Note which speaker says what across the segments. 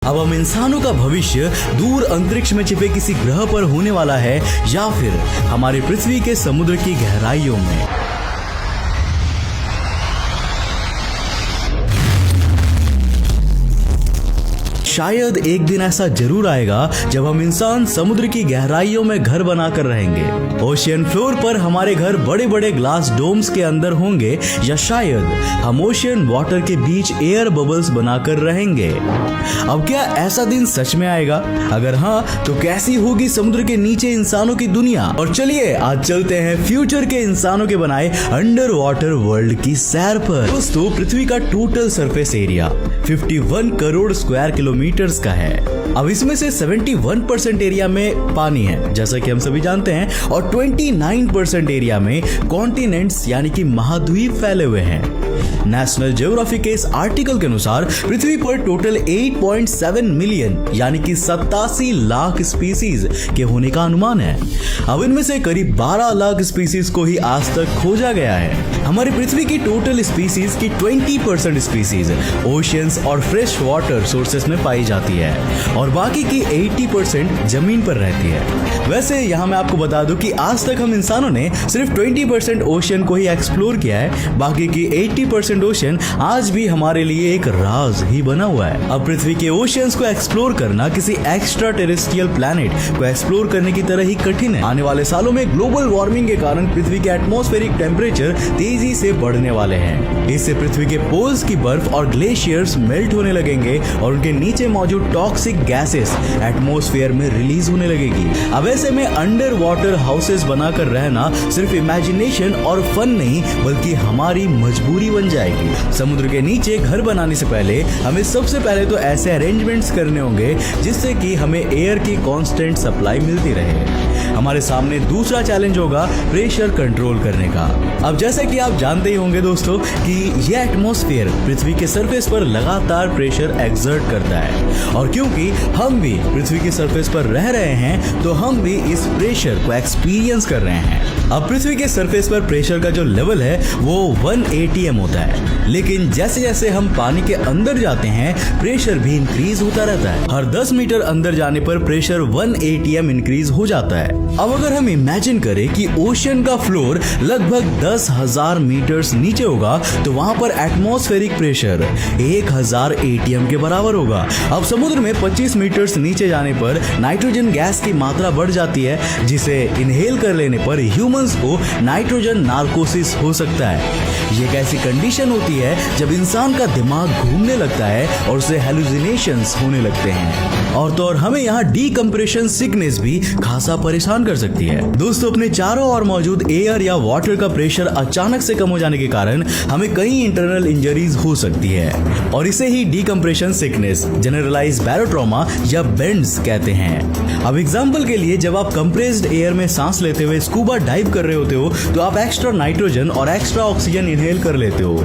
Speaker 1: अब हम इंसानों का भविष्य दूर अंतरिक्ष में छिपे किसी ग्रह पर होने वाला है या फिर हमारी पृथ्वी के समुद्र की गहराइयों में। शायद एक दिन ऐसा जरूर आएगा जब हम इंसान समुद्र की गहराइयों में घर बनाकर रहेंगे। ओशियन फ्लोर पर हमारे घर बड़े बड़े ग्लास डोम्स के अंदर होंगे या शायद हम ओशियन वाटर के बीच एयर बबल्स बनाकर रहेंगे। अब क्या ऐसा दिन सच में आएगा? अगर हाँ तो कैसी होगी समुद्र के नीचे इंसानों की दुनिया? और चलिए आज चलते हैं फ्यूचर के इंसानों के बनाए अंडर वाटर वर्ल्ड की सैर पर। दोस्तों, पृथ्वी का total surface area 51 crore square kilometres का है। अब इसमें से 71% एरिया में पानी है जैसा कि हम सभी जानते हैं, और 29% एरिया में कॉन्टिनेंट्स यानी कि महाद्वीप फैले हुए हैं। नेशनल ज्योग्राफी के इस आर्टिकल के अनुसार पृथ्वी पर टोटल 8.7 मिलियन यानी कि 87 लाख स्पीसीज के होने का अनुमान है। अब इनमें से करीब 12 लाख स्पीसीज को ही आज तक खोजा गया है। हमारी पृथ्वी की टोटल स्पीसीज की 20% स्पीसीज ओशियंस और फ्रेश वाटर सोर्सेस में पाई जाती है और बाकी की 80% जमीन पर रहती है। वैसे यहाँ मैं आपको बता दूं कि आज तक हम इंसानों ने सिर्फ 20% ओशियन को ही एक्सप्लोर किया है, बाकी की 80% ओशियन आज भी हमारे लिए एक राज ही बना हुआ है। अब पृथ्वी के ओशियंस को एक्सप्लोर करना किसी एक्स्ट्रा टेरेस्ट्रियल प्लैनेट को एक्सप्लोर करने की तरह ही कठिन है। आने वाले सालों में ग्लोबल वार्मिंग के कारण पृथ्वी के एटमॉस्फेरिक टेम्परेचर तेजी से बढ़ने वाले हैं। इससे पृथ्वी के पोल्स की बर्फ और ग्लेशियर्स मेल्ट होने लगेंगे और उनके नीचे मौजूद टॉक्सिक गैसेस एटमॉस्फेयर में रिलीज होने लगेगी। अब ऐसे में अंडर वाटर हाउसेस बनाकर रहना सिर्फ इमेजिनेशन और फन नहीं बल्कि हमारी मजबूरी बन जाएगी। समुद्र के नीचे घर बनाने से पहले हमें सबसे पहले तो ऐसे अरेंजमेंट्स करने होंगे जिससे कि हमें एयर की कांस्टेंट सप्लाई मिलती रहे। हमारे सामने दूसरा चैलेंज होगा प्रेशर कंट्रोल करने का। अब जैसे कि आप जानते ही होंगे दोस्तों कि यह एटमॉस्फेयर पृथ्वी के सरफेस पर लगातार प्रेशर एक्सर्ट करता है और क्योंकि हम भी पृथ्वी के सरफेस पर रह रहे हैं तो हम भी इस प्रेशर को एक्सपीरियंस कर रहे हैं। अब पृथ्वी के सरफेस पर प्रेशर का जो लेवल है वो 1 atm होता है, लेकिन जैसे जैसे हम पानी के अंदर जाते हैं प्रेशर भी इंक्रीज होता रहता है। हर 10 मीटर अंदर जाने पर प्रेशर 1 atm इंक्रीज हो जाता है। अब अगर हम इमेजिन करें कि ओशियन का फ्लोर लगभग 10,000 मीटर्स नीचे होगा तो वहां पर एटमॉस्फेरिक प्रेशर 1000 atm के बराबर होगा। अब समुद्र में 25 मीटर्स नीचे जाने पर नाइट्रोजन गैस की मात्रा बढ़ जाती है जिसे इनहेल कर लेने पर ह्यूमंस को नाइट्रोजन नार्कोसिस हो सकता है। ये एक ऐसी कंडीशन होती है जब इंसान का दिमाग घूमने लगता है और उसे हेलुसिनेशंस होने लगते हैं और तो और हमें यहाँ डीकम्प्रेशन सिकनेस भी खासा परेशान कर सकती है। दोस्तों, अपने चारों ओर मौजूद एयर या वाटर का प्रेशर अचानक से कम हो जाने के कारण हमें कई इंटरनल इंजरीज हो सकती है और इसे ही डीकम्प्रेशन सिकनेस, जनरलाइज बैरोट्रोमा या बेंड्स कहते हैं। अब एग्जांपल के लिए जब आप कंप्रेस्ड एयर में सांस लेते हुए स्कूबा डाइव कर रहे होते हो तो आप एक्स्ट्रा नाइट्रोजन और एक्स्ट्रा ऑक्सीजन इनहेल कर लेते हो।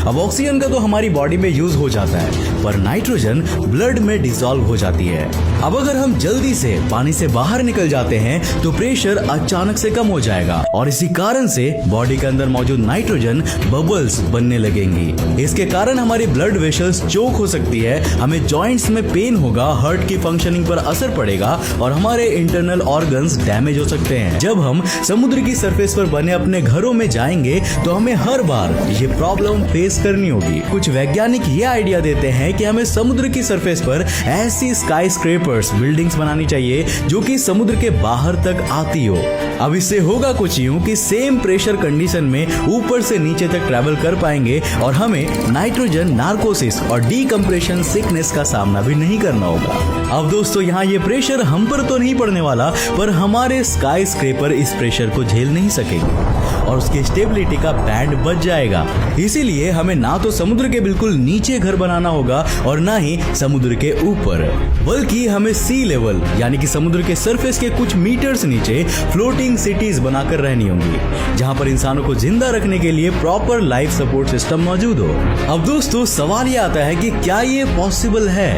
Speaker 1: अब ऑक्सीजन का तो हमारी बॉडी में यूज हो जाता है पर नाइट्रोजन ब्लड में डिसॉल्व हो जाती है। अब अगर हम जल्दी से पानी से बाहर निकल जाते हैं तो प्रेशर अचानक से कम हो जाएगा और इसी कारण से बॉडी के अंदर मौजूद नाइट्रोजन बबल्स बनने लगेंगी। इसके कारण हमारी ब्लड वेसल्स चोक हो सकती है, हमें जॉइंट्स में पेन होगा, हार्ट की फंक्शनिंग पर असर पड़ेगा और हमारे इंटरनल ऑर्गन्स डैमेज हो सकते हैं। जब हम समुद्र की सरफेस पर बने अपने घरों में जाएंगे तो हमें हर बार ये प्रॉब्लम फेस करनी होगी। कुछ वैज्ञानिक ये आइडिया देते हैं कि हमें समुद्र की सरफेस पर ऐसी स्काई स्क्रेपर्स बिल्डिंग्स बनानी चाहिए जो कि समुद्र के बाहर तक आती हो। अब इससे होगा कुछ यूं कि सेम प्रेशर कंडीशन में ऊपर से नीचे तक ट्रैवल कर पाएंगे और हमें नाइट्रोजन नार्कोसिस और डीकम्प्रेशन सिकनेस का सामना भी नहीं करना होगा। अब दोस्तों, यहाँ ये प्रेशर हम पर तो नहीं पड़ने वाला पर हमारे स्काई स्क्रेपर इस प्रेशर को झेल नहीं सकेंगे और उसकी स्टेबिलिटी का बैंड बच जाएगा। इसीलिए हमें ना तो समुद्र के बिल्कुल नीचे घर बनाना होगा और ना ही समुद्र के ऊपर, बल्कि हमें सी लेवल यानी कि समुद्र के सरफेस के कुछ मीटर्स नीचे फ्लोटिंग सिटीज बनाकर रहनी होंगी जहां पर इंसानों को जिंदा रखने के लिए प्रॉपर लाइफ सपोर्ट सिस्टम मौजूद हो। अब दोस्तों, सवाल ये आता है कि क्या ये पॉसिबल है?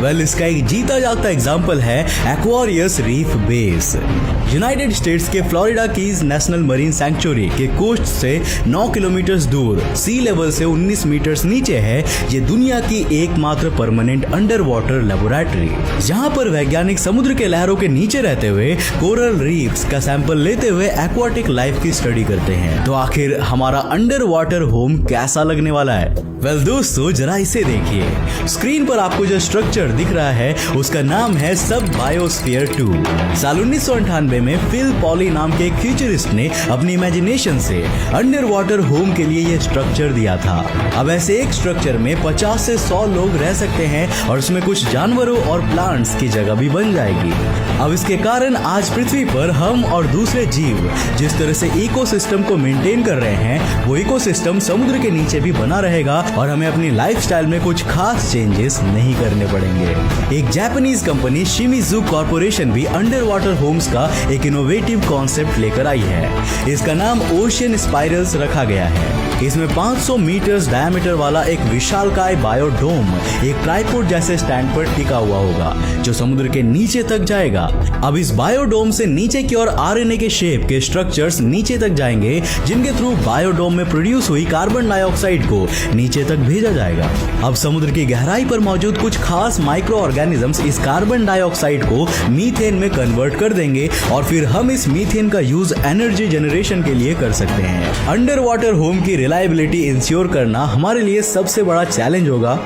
Speaker 1: वेल, इसका इसका एक जीता जागता एग्जाम्पल है Aquarius reef base. United States के Florida Keys National Marine Sanctuary के कोस्ट से 9 किलोमीटर दूर सी लेवल से 19 मीटर नीचे है ये दुनिया की एकमात्र परमानेंट अंडर वाटर लेबोरेटरी, जहां पर वैज्ञानिक समुद्र के लहरों के नीचे रहते हुए कोरल रीफ्स का सैंपल लेते हुए एक्वाटिक लाइफ की स्टडी करते हैं। तो आखिर हमारा अंडर वाटर होम कैसा लगने वाला है? वेल दोस्तों, जरा इसे देखिए। स्क्रीन पर आपको जो स्ट्रक्चर दिख रहा है उसका नाम है सब बायोस्फीयर 2। साल 1998 में फिल पॉली नाम के एक फ्यूचरिस्ट ने अपनी इमेजिनेशन से अंडर वाटर होम के लिए यह स्ट्रक्चर दिया था। अब ऐसे एक स्ट्रक्चर में 50 से 100 लोग रह सकते हैं और उसमें कुछ जानवरों और प्लांट्स की जगह भी बन जाएगी। अब इसके कारण आज पृथ्वी पर हम और दूसरे जीव जिस तरह से इकोसिस्टम को मेंटेन कर रहे हैं वो इकोसिस्टम समुद्र के नीचे भी बना रहेगा और हमें अपनी लाइफस्टाइल में कुछ खास चेंजेस नहीं करने पड़ेंगे। एक जापानीज कंपनी शिमिजू कॉर्पोरेशन भी अंडर वाटर होम्स का एक इनोवेटिव कॉन्सेप्ट लेकर आई है। इसका नाम ओशियन स्पाइरल्स रखा गया है। इसमें 500 मीटर्स डायमीटर वाला एक विशालकाय बायोडोम एक ट्राइपॉड जैसे स्टैंड पर टिका हुआ होगा जो समुद्र के नीचे तक जाएगा। अब इस बायोडोम से नीचे की ओर आरएनए के शेप के स्ट्रक्चर्स नीचे तक जाएंगे जिनके थ्रू बायोडोम में प्रोड्यूस हुई कार्बन डाइऑक्साइड को नीचे तक भेजा जाएगा। अब समुद्र की गहराई पर मौजूद कुछ खास माइक्रो ऑर्गेनिजम्स इस कार्बन डाइऑक्साइड को मीथेन में कन्वर्ट कर देंगे और फिर हम इस मीथेन का यूज एनर्जी जनरेशन के लिए कर सकते हैं। अंडर वाटर होम की रिलायबिलिटी इंश्योर करना हमारे लिए सबसे बड़ा चैलेंज होगा।